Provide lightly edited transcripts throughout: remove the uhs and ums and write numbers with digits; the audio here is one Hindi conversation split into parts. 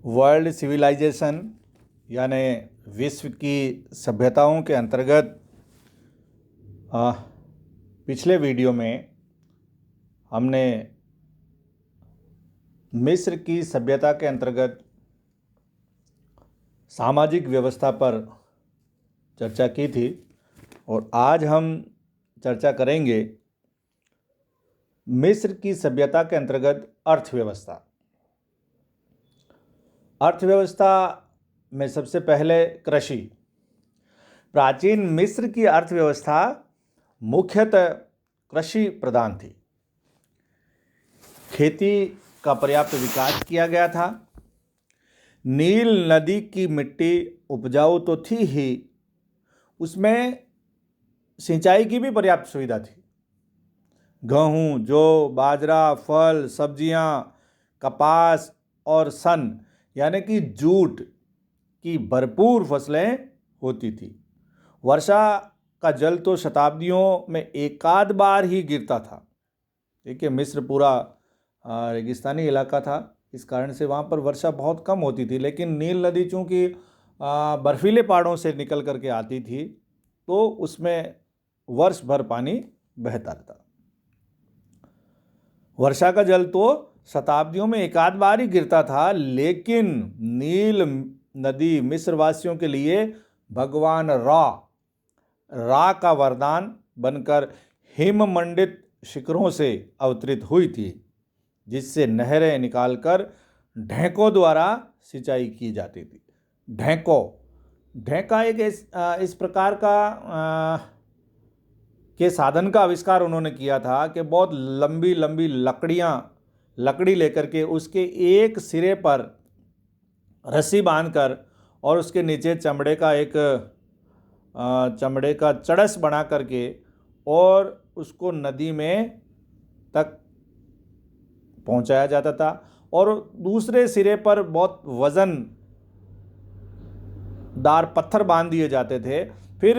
वर्ल्ड सिविलाइजेशन यानी विश्व की सभ्यताओं के अंतर्गत पिछले वीडियो में हमने मिस्र की सभ्यता के अंतर्गत सामाजिक व्यवस्था पर चर्चा की थी और आज हम चर्चा करेंगे मिस्र की सभ्यता के अंतर्गत अर्थव्यवस्था। अर्थव्यवस्था में सबसे पहले कृषि। प्राचीन मिस्र की अर्थव्यवस्था मुख्यतः कृषि प्रधान थी। खेती का पर्याप्त विकास किया गया था। नील नदी की मिट्टी उपजाऊ तो थी ही, उसमें सिंचाई की भी पर्याप्त सुविधा थी। गेहूँ, जौ, बाजरा, फल, सब्जियाँ, कपास और सन यानी कि जूट की भरपूर फसलें होती थी। वर्षा का जल तो शताब्दियों में एकाध बार ही गिरता था। देखिए, मिस्र पूरा रेगिस्तानी इलाका था, इस कारण से वहाँ पर वर्षा बहुत कम होती थी। लेकिन नील नदी चूँकि बर्फीले पहाड़ों से निकल करके आती थी तो उसमें वर्ष भर पानी बहता रहता। वर्षा का जल तो शताब्दियों में एकाध बार ही गिरता था, लेकिन नील नदी मिस्रवासियों के लिए भगवान रा का वरदान बनकर हिममंडित शिखरों से अवतरित हुई थी, जिससे नहरें निकालकर ढेकों द्वारा सिंचाई की जाती थी। ढेका एक इस प्रकार का के साधन का आविष्कार उन्होंने किया था कि बहुत लंबी लंबी लकड़ी लेकर के उसके एक सिरे पर रस्सी बांधकर और उसके नीचे चमड़े का चड़स बना करके और उसको नदी में तक पहुंचाया जाता था और दूसरे सिरे पर बहुत वजनदार पत्थर बांध दिए जाते थे। फिर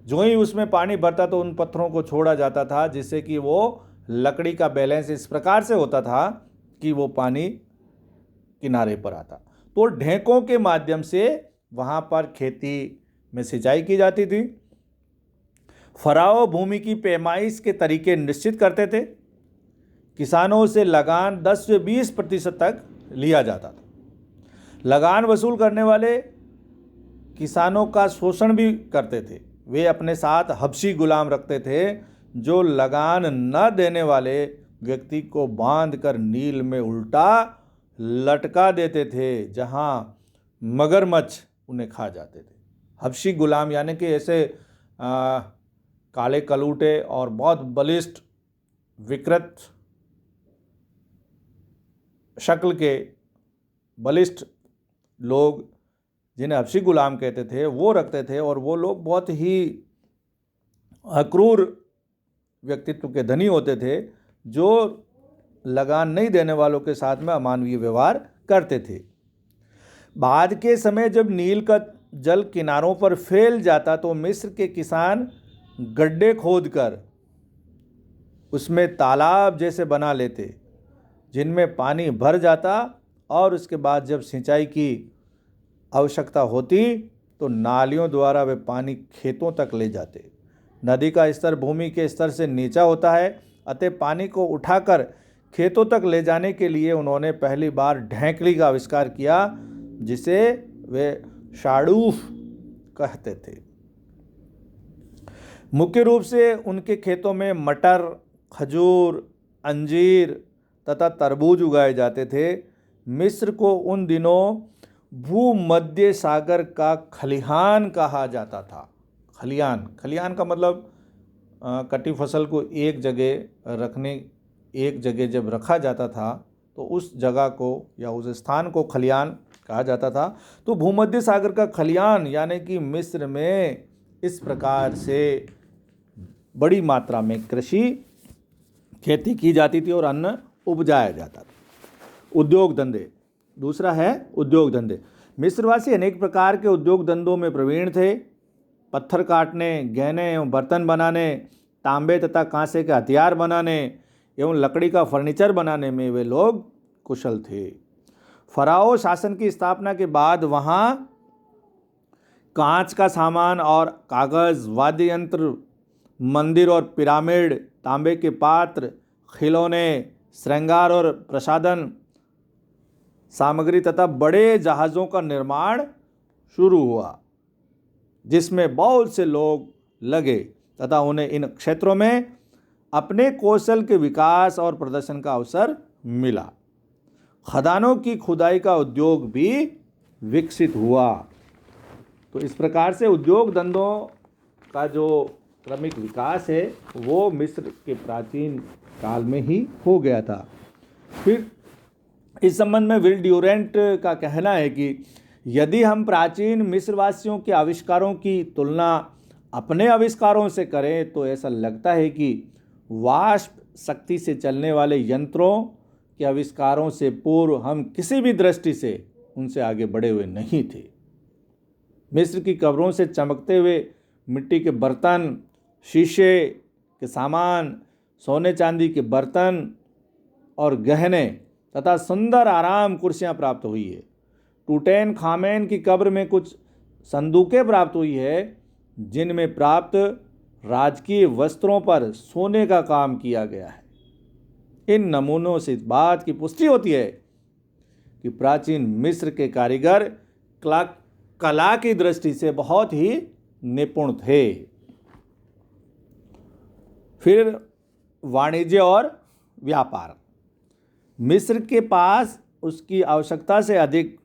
जो ही उसमें पानी भरता तो उन पत्थरों को छोड़ा जाता था, जिससे कि वो लकड़ी का बैलेंस इस प्रकार से होता था कि वो पानी किनारे पर आता। तो ढेकों के माध्यम से वहाँ पर खेती में सिंचाई की जाती थी। फराओ भूमि की पैमाइश के तरीके निश्चित करते थे। किसानों से लगान 10 से 20% तक लिया जाता था। लगान वसूल करने वाले किसानों का शोषण भी करते थे। वे अपने साथ हबशी गुलाम रखते थे जो लगान न देने वाले व्यक्ति को बांधकर नील में उल्टा लटका देते थे, जहां मगरमच्छ उन्हें खा जाते थे। हबशी गुलाम यानी कि ऐसे काले कलूटे और बहुत बलिष्ठ विकृत शक्ल के बलिष्ठ लोग, जिन्हें हबशी गुलाम कहते थे, वो रखते थे। और वो लोग बहुत ही अक्रूर व्यक्तित्व के धनी होते थे, जो लगान नहीं देने वालों के साथ में अमानवीय व्यवहार करते थे। बाद के समय जब नील का जल किनारों पर फैल जाता तो मिस्र के किसान गड्ढे खोदकर उसमें तालाब जैसे बना लेते, जिनमें पानी भर जाता और उसके बाद जब सिंचाई की आवश्यकता होती तो नालियों द्वारा वे पानी खेतों तक ले जाते। नदी का स्तर भूमि के स्तर से नीचा होता है, अतः पानी को उठाकर खेतों तक ले जाने के लिए उन्होंने पहली बार ढेकली का आविष्कार किया, जिसे वे शाडूफ कहते थे। मुख्य रूप से उनके खेतों में मटर, खजूर, अंजीर तथा तरबूज उगाए जाते थे। मिस्र को उन दिनों भूमध्य सागर का खलिहान कहा जाता था। खलिहान का मतलब कटी फसल को एक जगह जब रखा जाता था तो उस जगह को या उस स्थान को खलिहान कहा जाता था। तो भूमध्य सागर का खलिहान यानी कि मिस्र में इस प्रकार से बड़ी मात्रा में कृषि खेती की जाती थी और अन्न उपजाया जाता था। उद्योग धंधे। दूसरा है उद्योग धंधे। मिस्रवासी अनेक प्रकार के उद्योग धंधों में प्रवीण थे। पत्थर काटने, गहने एवं बर्तन बनाने, तांबे तथा कांसे के हथियार बनाने एवं लकड़ी का फर्नीचर बनाने में वे लोग कुशल थे। फराओ शासन की स्थापना के बाद वहाँ कांच का सामान और कागज़, वाद्य यंत्र, मंदिर और पिरामिड, तांबे के पात्र, खिलौने, श्रृंगार और प्रसाधन सामग्री तथा बड़े जहाज़ों का निर्माण शुरू हुआ, जिसमें बहुत से लोग लगे तथा उन्हें इन क्षेत्रों में अपने कौशल के विकास और प्रदर्शन का अवसर मिला। खदानों की खुदाई का उद्योग भी विकसित हुआ। तो इस प्रकार से उद्योग धंधों का जो क्रमिक विकास है वो मिस्र के प्राचीन काल में ही हो गया था। फिर इस संबंध में विल ड्यूरेंट का कहना है कि यदि हम प्राचीन मिस्रवासियों के आविष्कारों की तुलना अपने आविष्कारों से करें तो ऐसा लगता है कि वाष्प शक्ति से चलने वाले यंत्रों के आविष्कारों से पूर्व हम किसी भी दृष्टि से उनसे आगे बढ़े हुए नहीं थे। मिस्र की कब्रों से चमकते हुए मिट्टी के बर्तन, शीशे के सामान, सोने चांदी के बर्तन और गहने तथा सुंदर आराम कुर्सियां प्राप्त हुई है। टूटेन खामेन की कब्र में कुछ संदूकें प्राप्त हुई है जिनमें प्राप्त राजकीय वस्त्रों पर सोने का काम किया गया है। इन नमूनों से इस बात की पुष्टि होती है कि प्राचीन मिस्र के कारीगर कला की दृष्टि से बहुत ही निपुण थे। फिर वाणिज्य और व्यापार। मिस्र के पास उसकी आवश्यकता से अधिक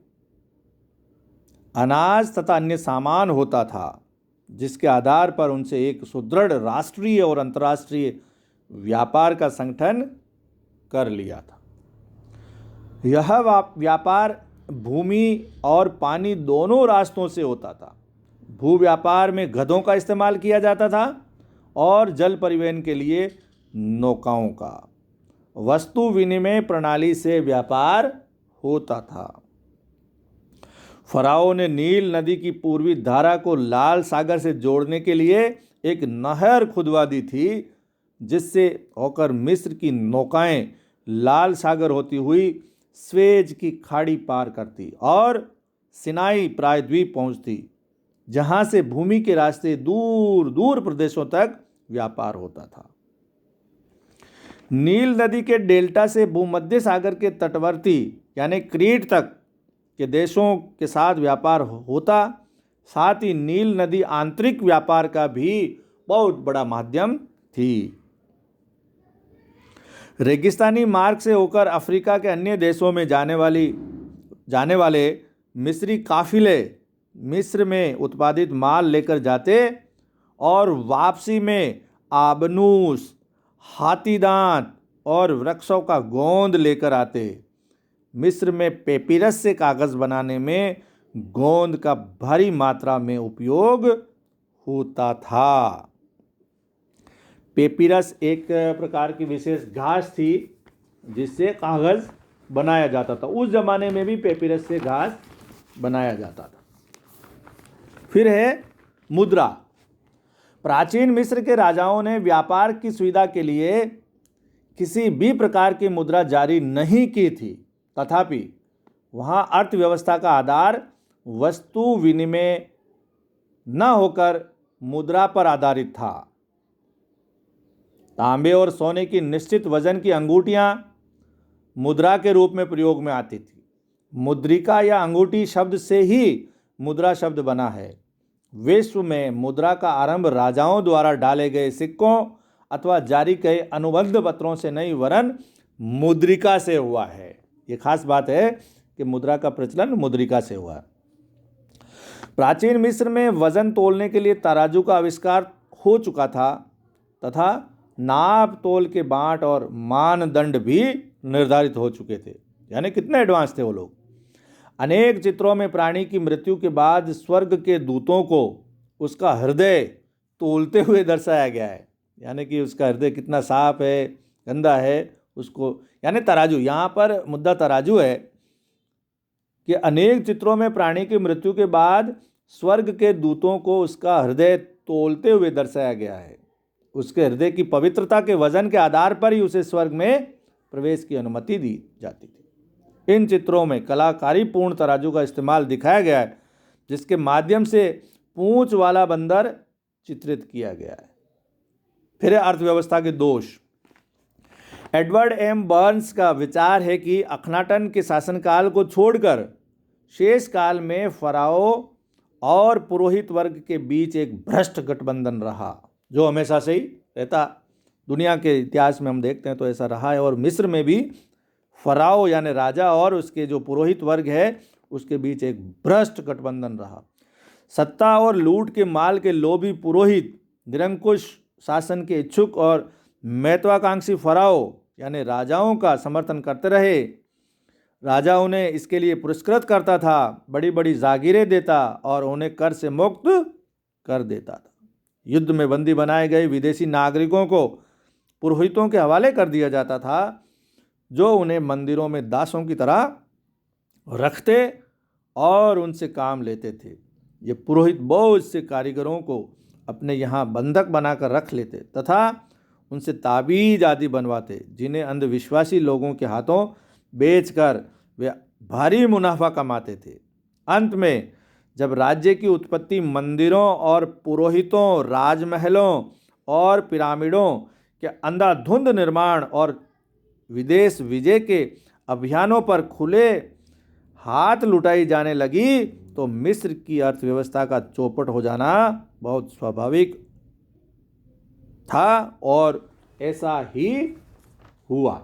अनाज तथा अन्य सामान होता था, जिसके आधार पर उनसे एक सुदृढ़ राष्ट्रीय और अंतर्राष्ट्रीय व्यापार का संगठन कर लिया था। यह व्यापार भूमि और पानी दोनों रास्तों से होता था। भू व्यापार में गधों का इस्तेमाल किया जाता था और जल परिवहन के लिए नौकाओं का। वस्तु विनिमय प्रणाली से व्यापार होता था। फराओ ने नील नदी की पूर्वी धारा को लाल सागर से जोड़ने के लिए एक नहर खुदवा दी थी, जिससे होकर मिस्र की नौकाएं लाल सागर होती हुई स्वेज की खाड़ी पार करती और सिनाई प्रायद्वीप पहुंचती, जहां से भूमि के रास्ते दूर दूर प्रदेशों तक व्यापार होता था। नील नदी के डेल्टा से भूमध्य सागर के तटवर्ती यानी क्रीट तक के देशों के साथ व्यापार होता। साथ ही नील नदी आंतरिक व्यापार का भी बहुत बड़ा माध्यम थी। रेगिस्तानी मार्ग से होकर अफ्रीका के अन्य देशों में जाने वाले मिस्री काफिले मिस्र में उत्पादित माल लेकर जाते और वापसी में आबनूस, हाथीदांत और वृक्षों का गोंद लेकर आते। मिस्र में पेपिरस से कागज़ बनाने में गोंद का भारी मात्रा में उपयोग होता था। पेपिरस एक प्रकार की विशेष घास थी जिससे कागज़ बनाया जाता था। उस जमाने में भी पेपिरस से घास बनाया जाता था। फिर है मुद्रा। प्राचीन मिस्र के राजाओं ने व्यापार की सुविधा के लिए किसी भी प्रकार की मुद्रा जारी नहीं की थी, तथापि वहाँ अर्थव्यवस्था का आधार वस्तु विनिमय न होकर मुद्रा पर आधारित था। तांबे और सोने की निश्चित वजन की अंगूठियाँ मुद्रा के रूप में प्रयोग में आती थी। मुद्रिका या अंगूठी शब्द से ही मुद्रा शब्द बना है। विश्व में मुद्रा का आरंभ राजाओं द्वारा डाले गए सिक्कों अथवा जारी कए अनुबंध पत्रों से नहीं वरन मुद्रिका से हुआ है। ये खास बात है कि मुद्रा का प्रचलन मुद्रिका से हुआ। प्राचीन मिस्र में वजन तोलने के लिए तराजू का आविष्कार हो चुका था तथा नाप तोल के बांट और मानदंड भी निर्धारित हो चुके थे। यानी कितने एडवांस थे वो लोग। अनेक चित्रों में प्राणी की मृत्यु के बाद स्वर्ग के दूतों को उसका हृदय तोलते हुए दर्शाया गया है। यानी कि उसका हृदय कितना साफ है, गंदा है, उसको यानी तराजू, यहाँ पर मुद्दा तराजू है कि अनेक चित्रों में प्राणी की मृत्यु के बाद स्वर्ग के दूतों को उसका हृदय तोलते हुए दर्शाया गया है। उसके हृदय की पवित्रता के वजन के आधार पर ही उसे स्वर्ग में प्रवेश की अनुमति दी जाती थी। इन चित्रों में कलाकारी पूर्ण तराजू का इस्तेमाल दिखाया गया है, जिसके माध्यम से पूंछ वाला बंदर चित्रित किया गया है। फिर अर्थव्यवस्था के दोष। एडवर्ड एम बर्न्स का विचार है कि अखनाटन के शासनकाल को छोड़कर शेष काल में फराओ और पुरोहित वर्ग के बीच एक भ्रष्ट गठबंधन रहा, जो हमेशा से ही रहता। दुनिया के इतिहास में हम देखते हैं तो ऐसा रहा है। और मिस्र में भी फराओ यानी राजा और उसके जो पुरोहित वर्ग है उसके बीच एक भ्रष्ट गठबंधन रहा। सत्ता और लूट के माल के लोभी पुरोहित निरंकुश शासन के इच्छुक और महत्वाकांक्षी फराओ यानी राजाओं का समर्थन करते रहे। राजा उन्हें इसके लिए पुरस्कृत करता था, बड़ी बड़ी जागीरें देता और उन्हें कर से मुक्त कर देता था। युद्ध में बंदी बनाए गए विदेशी नागरिकों को पुरोहितों के हवाले कर दिया जाता था, जो उन्हें मंदिरों में दासों की तरह रखते और उनसे काम लेते थे। ये पुरोहित बहुत से कारीगरों को अपने यहाँ बंधक बनाकर रख लेते तथा उनसे ताबीज आदि बनवाते, जिन्हें अंधविश्वासी लोगों के हाथों बेचकर वे भारी मुनाफा कमाते थे। अंत में जब राज्य की उत्पत्ति मंदिरों और पुरोहितों, राजमहलों और पिरामिडों के अंधाधुंध निर्माण और विदेश विजय के अभियानों पर खुले हाथ लुटाई जाने लगी, तो मिस्र की अर्थव्यवस्था का चौपट हो जाना बहुत स्वाभाविक था और ऐसा ही हुआ।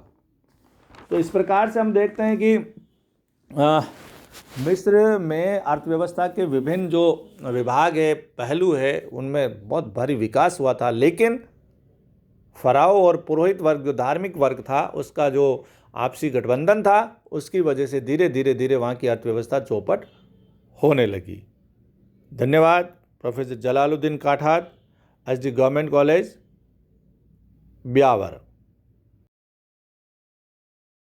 तो इस प्रकार से हम देखते हैं कि मिस्र में अर्थव्यवस्था के विभिन्न जो विभाग है, पहलू है, उनमें बहुत भारी विकास हुआ था। लेकिन फराओ और पुरोहित वर्ग जो धार्मिक वर्ग था, उसका जो आपसी गठबंधन था, उसकी वजह से धीरे धीरे वहाँ की अर्थव्यवस्था चौपट होने लगी। धन्यवाद। Professor Jalaluddin Kathar, SD government college, Beawar.